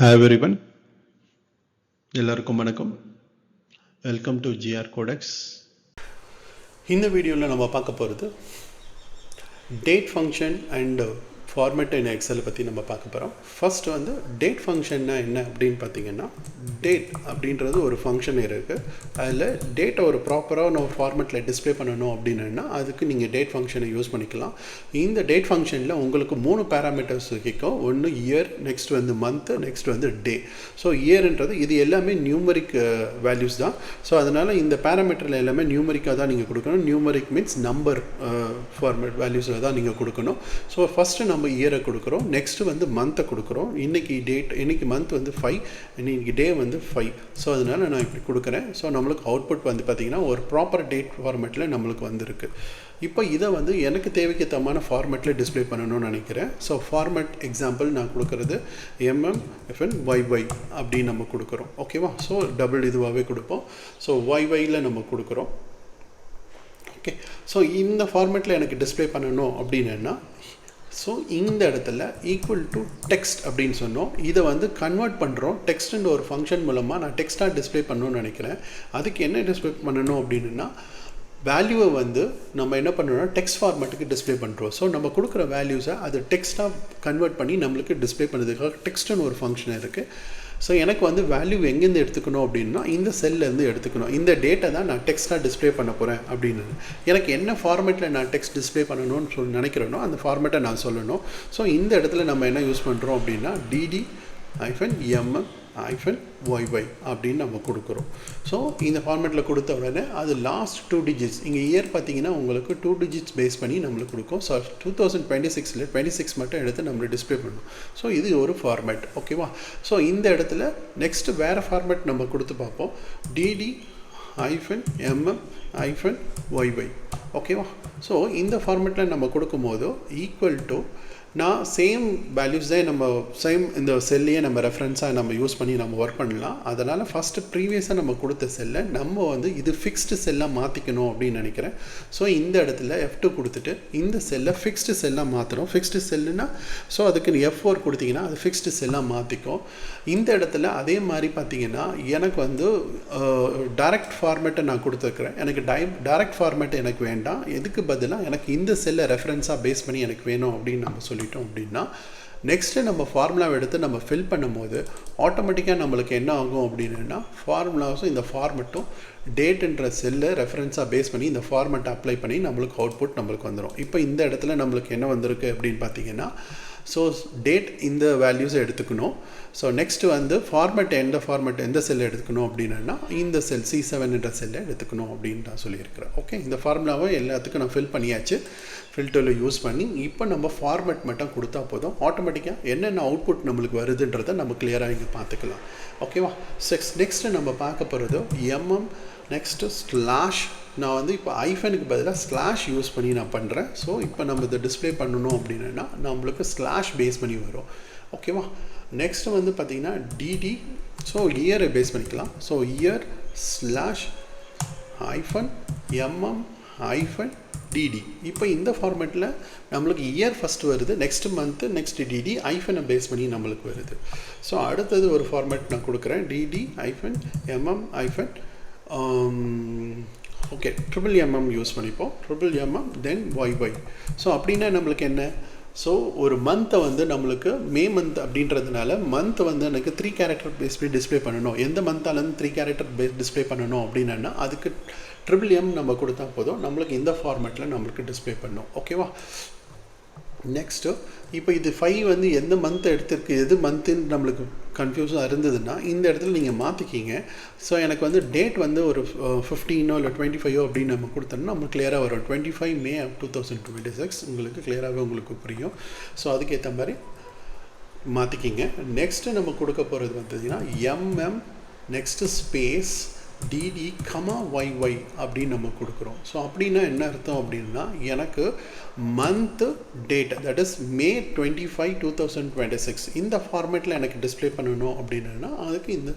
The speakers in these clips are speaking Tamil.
Hi everyone, எல்லாருக்கும் வணக்கம். Welcome to GR Codex. இந்த வீடியோவில் நம்ம பார்க்க போகிறது date function and format in எக்ஸலை பற்றி நம்ம பார்க்க போகிறோம். ஃபர்ஸ்ட் வந்து டேட் ஃபங்க்ஷன்னா என்ன அப்படின்னு பார்த்தீங்கன்னா, டேட் அப்படின்றது ஒரு ஃபங்க்ஷன் இருக்குது. அதில் டேட்டை ஒரு ப்ராப்பராக நம்ம ஃபார்மேட்டில் டிஸ்பிளே பண்ணணும் அப்படின்னா அதுக்கு நீங்கள் டேட் ஃபங்க்ஷனை யூஸ் பண்ணிக்கலாம். இந்த டேட் ஃபங்க்ஷனில் உங்களுக்கு 3 பேராமீட்டர்ஸ் இருக்கும். ஒன்று இயர், நெக்ஸ்ட் வந்து மந்த்து, நெக்ஸ்ட் வந்து டே. ஸோ இயர்ன்றது இது எல்லாமே நியூமரிக் வேல்யூஸ் தான். ஸோ அதனால் இந்த பேராமீட்டரில் எல்லாமே நியூமரிக்காக தான் நீங்கள் கொடுக்கணும். நியூமரிக் மீன்ஸ் நம்பர் ஃபார்மேட் வேல்யூஸில் தான் நீங்கள் கொடுக்கணும். ஸோ ஃபஸ்ட்டு நம்ம இயரை கொடுக்குறோம், நெக்ஸ்ட்டு வந்து மந்த்தை கொடுக்குறோம். இன்றைக்கி மந்த் வந்து 5, இன்றைக்கி டே வந்து 5. ஸோ அதனால் நான் இப்படி கொடுக்குறேன். ஸோ நம்மளுக்கு அவுட்புட் வந்து பார்த்திங்கன்னா ஒரு ப்ராப்பர் டேட் ஃபார்மேட்டில் நம்மளுக்கு வந்திருக்கு. இப்போ இதை வந்து எனக்கு தேவைக்கேற்றமான ஃபார்மேட்டில் டிஸ்பிளே பண்ணணும்னு நினைக்கிறேன். ஸோ ஃபார்மேட் எக்ஸாம்பிள் நான் கொடுக்குறது MMFNYY அப்படின்னு நம்ம கொடுக்குறோம். ஓகேவா? ஸோ டபுள் இதுவாகவே கொடுப்போம். ஸோ YYயில் நம்ம கொடுக்குறோம். ஓகே, ஸோ இந்த ஃபார்மேட்டில் எனக்கு டிஸ்பிளே பண்ணணும் அப்படின்னா, ஸோ இந்த இடத்துல ஈக்குவல் டு டெக்ஸ்ட் அப்படின்னு சொன்னோம். இதை வந்து கன்வெர்ட் பண்ணுறோம். டெக்ஸ்ட்ன்ற ஒரு ஃபங்க்ஷன் மூலமாக நான் டெக்ஸ்ட்டாக டிஸ்பிளே பண்ணணும்னு நினைக்கிறேன். அதுக்கு என்ன டிஸ்பிளே பண்ணணும் அப்படின்னா, வேல்யூவை வந்து நம்ம என்ன பண்ணணும்னா டெக்ஸ்ட் ஃபார்மேட்டுக்கு டிஸ்பிளே பண்ணுறோம். ஸோ நம்ம கொடுக்குற வேல்யூஸை அது டெக்ஸ்ட்டாக கன்வெர்ட் பண்ணி நம்மளுக்கு டிஸ்பிளே பண்ணுறதுக்காக டெக்ஸ்ட்டுன்னு ஒரு ஃபங்க்ஷன் இருக்குது. ஸோ எனக்கு வந்து வேல்யூ எங்கேருந்து எடுத்துக்கணும் அப்படின்னா, இந்த செல்லேருந்து எடுத்துக்கணும். இந்த டேட்டை தான் நான் டெக்ஸ்ட்டாக டிஸ்பிளே பண்ண போகிறேன் அப்படின்னு. எனக்கு என்ன ஃபார்மேட்டில் நான் டெக்ஸ்ட் டிஸ்பிளே பண்ணணும்னு நினைக்கிறேனோ அந்த ஃபார்மேட்டை நான் சொல்லணும். ஸோ இந்த இடத்துல நம்ம என்ன யூஸ் பண்ணுறோம் அப்படின்னா, DD-MM-YY அப்படின்னு நம்ம கொடுக்குறோம். ஸோ இந்த ஃபார்மேட்டில் கொடுத்த உடனே அது லாஸ்ட் 2 டிஜிட்ஸ், இங்கே இயர் பார்த்தீங்கன்னா உங்களுக்கு 2 டிஜிட்ஸ் பேஸ் பண்ணி நம்மளுக்கு கொடுக்கும். ஸோ 2026 26 மட்டும் எடுத்து நம்மளுக்கு டிஸ்பிளே பண்ணணும். ஸோ இது ஒரு ஃபார்மேட். ஓகேவா? ஸோ இந்த இடத்துல நெக்ஸ்ட்டு வேறு ஃபார்மேட் நம்ம கொடுத்து பார்ப்போம். DD-MM-YY. ஓகேவா? ஸோ இந்த ஃபார்மேட்டில் நம்ம கொடுக்கும்போது ஈக்குவல் டு நான் சேம் வேல்யூஸ் தான் நம்ம சேம் இந்த செல்லையே நம்ம ரெஃபரன்ஸாக நம்ம யூஸ் பண்ணி நம்ம ஒர்க் பண்ணலாம். அதனால் ஃபஸ்ட்டு ப்ரீவியஸாக நம்ம கொடுத்த செல்லை நம்ம வந்து இது ஃபிக்ஸ்டு செல்லாக மாற்றிக்கணும் அப்படின்னு நினைக்கிறேன். ஸோ இந்த இடத்துல F2 கொடுத்துட்டு இந்த செல்லை ஃபிக்ஸ்டு செல்லாக மாற்றுறோம். ஃபிக்ஸ்டு செல்லுனா ஸோ அதுக்கு F4 கொடுத்தீங்கன்னா அது ஃபிக்ஸ்டு செல்லாக மாற்றிக்கும். இந்த இடத்துல அதே மாதிரி பார்த்தீங்கன்னா எனக்கு வந்து டைரக்ட் ஃபார்மேட்டை நான் கொடுத்துருக்குறேன். எனக்கு டைரக்ட் ஃபார்மேட் எனக்கு வேண்டாம். எதுக்கு பதிலாக எனக்கு இந்த செல்லை ரெஃபரன்ஸாக பேஸ் பண்ணி எனக்கு வேணும் அப்படின்னு நம்ம சொல்லிட்டோம் அப்படின்னா, நெக்ஸ்ட்டு நம்ம ஃபார்முலாவை எடுத்து நம்ம ஃபில் பண்ணும்போது ஆட்டோமேட்டிக்காக நம்மளுக்கு என்ன ஆகும் அப்படின்னா, ஃபார்முலாஸும் இந்த ஃபார்மெட்டும் டேட்டுன்ற செல்லை ரெஃபரன்ஸாக பேஸ் பண்ணி இந்த ஃபார்மெட்டை அப்ளை பண்ணி நம்மளுக்கு அவுட்புட் நம்மளுக்கு வந்துடும். இப்போ இந்த இடத்துல நம்மளுக்கு என்ன வந்திருக்கு அப்படின்னு பார்த்தீங்கன்னா, ஸோ டேட் இந்த வேல்யூஸை எடுத்துக்கணும். ஸோ நெக்ஸ்ட்டு வந்து ஃபார்மேட் எந்த செல்லை எடுத்துக்கணும் அப்படின்னா, இந்த செல் C7 என்ற செல்லை எடுத்துக்கணும் அப்படின்னு நான் சொல்லியிருக்கிறேன். ஓகே, இந்த ஃபார்முலாவை எல்லாத்துக்கும் நான் ஃபில் பண்ணியாச்சு. ஃபில்டரில் யூஸ் பண்ணி இப்போ நம்ம ஃபார்மேட் மட்டும் கொடுத்தா போதும். ஆட்டோமேட்டிக்காக என்னென்ன அவுட்புட் நம்மளுக்கு வருதுன்றதை நம்ம கிளியராக இங்கே பார்த்துக்கலாம். ஓகேவா? நெக்ஸ்ட்டு நம்ம பார்க்க போகிறது நெக்ஸ்ட்டு ஸ்லாஷ். நான் வந்து இப்போ ஐஃபனுக்கு பதிலாக ஸ்லாஷ் யூஸ் பண்ணி நான் பண்ணுறேன். ஸோ இப்போ நம்ம இதை டிஸ்பிளே பண்ணணும் அப்படின்னா நம்மளுக்கு ஸ்லாஷ் பேஸ் பண்ணி வரும். ஓகேவா? நெக்ஸ்ட்டு வந்து பார்த்திங்கன்னா டிடி, ஸோ இயரை பேஸ் பண்ணிக்கலாம். So year slash -MM-DD. இப்போ இந்த ஃபார்மேட்டில் நம்மளுக்கு இயர் ஃபஸ்ட்டு வருது, நெக்ஸ்ட்டு மந்த்து, நெக்ஸ்ட்டு டிடி ஐஃபனை பேஸ் பண்ணி நம்மளுக்கு வருது. ஸோ அடுத்தது ஒரு ஃபார்மேட் நான் கொடுக்குறேன். DD-MM- ஓகே, MM யூஸ் பண்ணிப்போம். MM தென் YY. ஸோ அப்படின்னா நம்மளுக்கு என்ன, ஸோ ஒரு மந்த்தை வந்து நம்மளுக்கு மே மந்த் அப்படின்றதுனால மந்த் வந்து எனக்கு 3 கேரக்டர் பேஸ் பண்ணி டிஸ்பிளே பண்ணணும். எந்த மந்தாலேருந்து 3 கேரக்டர் டிஸ்பிளே பண்ணணும் அப்படின்னா அதுக்கு MM நம்ம கொடுத்தா போதும். நம்மளுக்கு இந்த ஃபார்மேட்டில் நம்மளுக்கு டிஸ்பிளே பண்ணணும். ஓகேவா? நெக்ஸ்ட்டு இப்போ இது 5 வந்து எந்த மந்த்தை எடுத்துருக்கு, எது மந்த்துன்னு நம்மளுக்கு கன்ஃபியூஸாக இருந்ததுன்னா இந்த இடத்துல நீங்கள் மாற்றிக்கிங்க. ஸோ எனக்கு வந்து டேட் வந்து ஒரு 15 இல்லை 25 அப்படின்னு நம்ம கொடுத்தோம்னா நம்மளுக்கு கிளியராக வரும். 25 May 2026 உங்களுக்கு கிளியராகவே உங்களுக்கு புரியும். ஸோ அதுக்கேற்ற மாதிரி மாற்றிக்கிங்க. நெக்ஸ்ட்டு நம்ம கொடுக்க போகிறது பார்த்தீங்கன்னா MM நெக்ஸ்ட்டு ஸ்பேஸ் DD-YY அப்படின்னு நம்ம கொடுக்குறோம். ஸோ அப்படின்னா என்ன அர்த்தம் அப்படின்னா, எனக்கு month date that is May 25, 2026 இந்த ஃபார்மேட்டில் எனக்கு டிஸ்பிளே பண்ணணும் அப்படின்னா அதுக்கு இந்த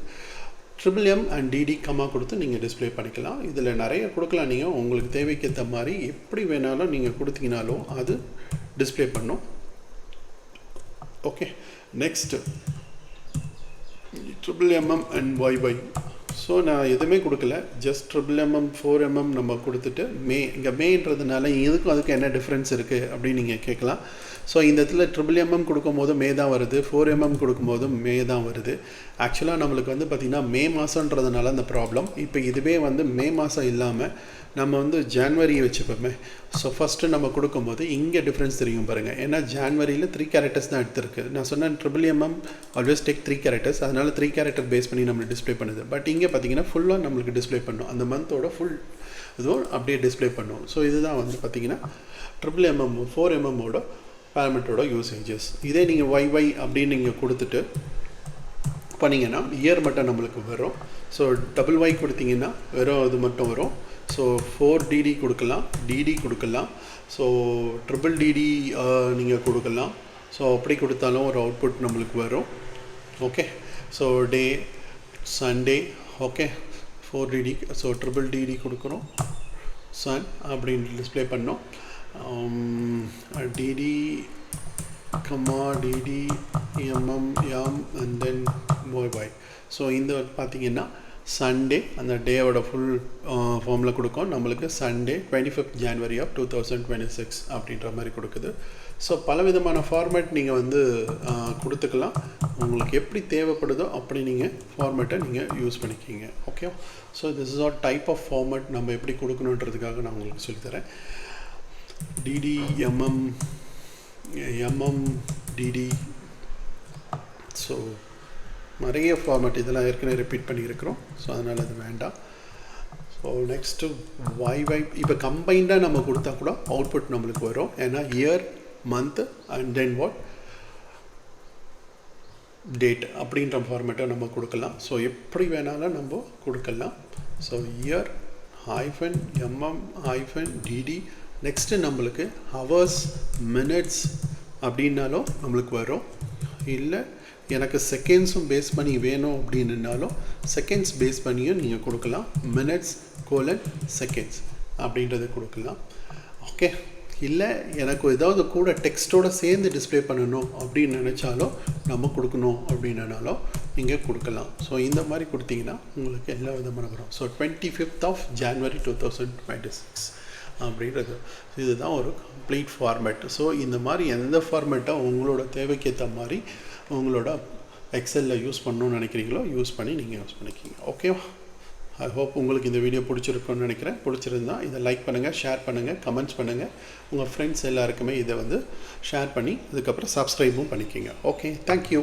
MM and DD கமா கொடுத்து நீங்கள் டிஸ்பிளே பண்ணிக்கலாம். இதில் நிறைய கொடுக்கலாம். நீங்கள் உங்களுக்கு தேவைக்கேற்ற மாதிரி எப்படி வேணாலும் நீங்கள் கொடுத்தீங்கனாலும் அது டிஸ்பிளே பண்ணும். Okay, next mm and yy. So நான் எதுவுமே கொடுக்கல, ஜஸ்ட் mm 4mm நம்ம கொடுத்துட்டு இங்கே மேன்றதுனால இதுக்கும் அதுக்கும் என்ன டிஃப்ரென்ஸ் இருக்குது அப்படின்னு நீங்கள் கேட்கலாம். ஸோ இந்த இடத்துல mm கொடுக்கும் போது மே தான் வருது, 4mm கொடுக்கும்போது மே தான் வருது. ஆக்சுவலாக நம்மளுக்கு வந்து பார்த்திங்கன்னா மே மாதன்றதுனால அந்த ப்ராப்ளம். இப்போ இதுவே வந்து மே மாதம் இல்லாமல் நம்ம வந்து ஜான்வரி வச்சுப்போமே. ஸோ ஃபஸ்ட்டு நம்ம கொடுக்கும்போது இங்கே டிஃப்ரென்ஸ் தெரியும் பாருங்கள். ஏன்னா ஜான்வரியில் 3 கேரக்டர்ஸ் தான் எடுத்திருக்கு. நான் சொன்னேன் mm ஆல்வேஸ் டேக் 3 கேரக்டர்ஸ், அதனால் 3 கேரக்டர் பேஸ் பண்ணி நம்ம டிஸ்பிளே பண்ணுது. பட் இங்கே பார்த்தீங்கன்னா ஃபுல்லாக நம்மளுக்கு டிஸ்பிளே பண்ணும், அந்த மந்தோட ஃபுல் இதுவும் அப்படியே டிஸ்பிளே பண்ணும். ஸோ இதுதான் வந்து பார்த்திங்கன்னா mm 4mmோட பேராமீட்டரோட யூசேஜஸ். இதே நீங்கள் YY அப்படின்னு நீங்கள் கொடுத்துட்டு பண்ணிங்கன்னா இயர் மட்டும் நம்மளுக்கு வரும். ஸோ Y கொடுத்தீங்கன்னா வெறும் இது மட்டும் வரும். ஸோ 4DD கொடுக்கலாம், DD கொடுக்கலாம், ஸோ DDD நீங்கள் கொடுக்கலாம். ஸோ அப்படி கொடுத்தாலும் ஒரு அவுட்புட் நம்மளுக்கு வரும். Okay, so day Sunday, okay 4DD, so DDD கொடுக்குறோம், சன் அப்படின்னு டிஸ்பிளே பண்ணோம். DD DD MM and then YY. So இந்த பார்த்தீங்கன்னா சண்டே அந்த டேவோட ஃபுல் ஃபார்மில் கொடுக்கும் நம்மளுக்கு. சண்டே 25th January of 2026 அப்படின்ற மாதிரி கொடுக்குது. ஸோ பலவிதமான ஃபார்மேட் நீங்கள் வந்து கொடுத்துக்கலாம். உங்களுக்கு எப்படி தேவைப்படுதோ அப்படி நீங்கள் ஃபார்மேட்டை நீங்கள் யூஸ் பண்ணிக்கிங்க. Okay, so this is all type of format நம்ம எப்படி கொடுக்கணுன்றதுக்காக நான் உங்களுக்கு சொல்லித்தரேன். DD MM DD. ஸோ நிறைய ஃபார்மேட் இதெல்லாம் ஏற்கனவே ரிப்பீட் பண்ணியிருக்கிறோம். ஸோ அதனால் அது வேண்டாம். ஸோ நெக்ஸ்ட்டு YY இப்போ கம்பைண்டாக நம்ம கொடுத்தா கூட அவுட்புட் நம்மளுக்கு வரும். ஏன்னா year, month and then what date அப்படின்ற ஃபார்மேட்டை நம்ம கொடுக்கலாம். ஸோ எப்படி வேணாலும் நம்ம கொடுக்கலாம். So year -mm-DD. நெக்ஸ்ட்டு நம்மளுக்கு ஹவர்ஸ், மினிட்ஸ் அப்படின்னாலும் நம்மளுக்கு வரும். இல்லை எனக்கு செகண்ட்ஸும் பேஸ் பண்ணி வேணும் அப்படின்னாலும் செகண்ட்ஸ் பேஸ் பண்ணியும் நீங்கள் கொடுக்கலாம். மினிட்ஸ் செகண்ட்ஸ் அப்படின்றது கொடுக்கலாம். ஓகே, இல்லை எனக்கு ஏதாவது கூட டெக்ஸ்ட்டோடு சேர்ந்து டிஸ்பிளே பண்ணணும் அப்படின்னு நினச்சாலும் நம்ம கொடுக்கணும் அப்படின்னாலும் நீங்கள் கொடுக்கலாம். ஸோ இந்த மாதிரி கொடுத்தீங்கன்னா உங்களுக்கு எல்லா விதமான வரும். ஸோ 25th January 2026 அப்படின்றது இதுதான் ஒரு கம்ப்ளீட் ஃபார்மேட். ஸோ இந்த மாதிரி எந்த ஃபார்மேட்டை உங்களோட தேவைக்கேற்ற மாதிரி உங்களோட எக்ஸலில் யூஸ் பண்ணணும்னு நினைக்கிறீங்களோ யூஸ் பண்ணி நீங்கள் யூஸ் பண்ணிக்கிங்க. ஓகேவா? ஐ ஹோப் உங்களுக்கு இந்த வீடியோ பிடிச்சிருக்குன்னு நினைக்கிறேன். பிடிச்சிருந்தா இதை லைக் பண்ணுங்கள், ஷேர் பண்ணுங்கள், கமெண்ட்ஸ் பண்ணுங்கள். உங்கள் ஃப்ரெண்ட்ஸ் எல்லாருக்குமே இதை வந்து ஷேர் பண்ணி அதுக்கப்புறம் சப்ஸ்கிரைபும் பண்ணிக்கிங்க. Okay, thank you.